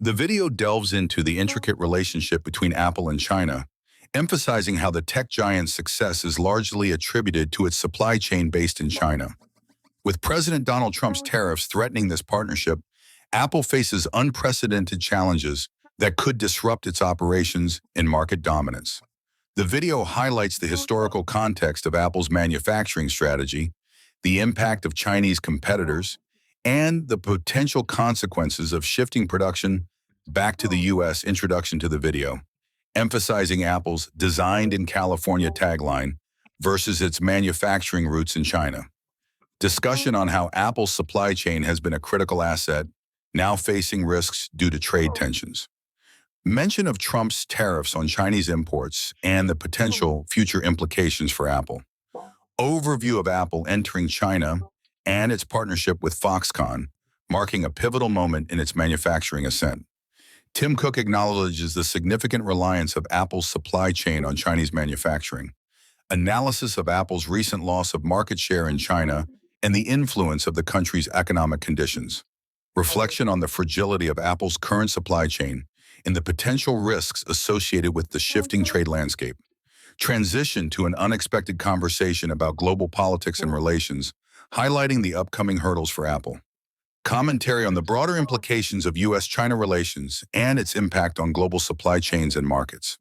The video delves into the intricate relationship between Apple and China, emphasizing how the tech giant's success is largely attributed to its supply chain based in China. With President Donald Trump's tariffs threatening this partnership, Apple faces unprecedented challenges that could disrupt its operations and market dominance. The video highlights the historical context of Apple's manufacturing strategy, the impact of Chinese competitors, and the potential consequences of shifting production back to the U.S. Introduction to the video, emphasizing Apple's "Designed in California" tagline versus its manufacturing roots in China. Discussion on how Apple's supply chain has been a critical asset, now facing risks due to trade tensions. Mention of Trump's tariffs on Chinese imports and the potential future implications for Apple. Overview of Apple entering China and its partnership with Foxconn, marking a pivotal moment in its manufacturing ascent. Tim Cook acknowledges the significant reliance of Apple's supply chain on Chinese manufacturing. Analysis of Apple's recent loss of market share in China and the influence of the country's economic conditions. Reflection on the fragility of Apple's current supply chain and the potential risks associated with the shifting trade landscape. Transition to an unexpected conversation about global politics and relations, highlighting the upcoming hurdles for Apple. Commentary on the broader implications of U.S.-China relations and its impact on global supply chains and markets.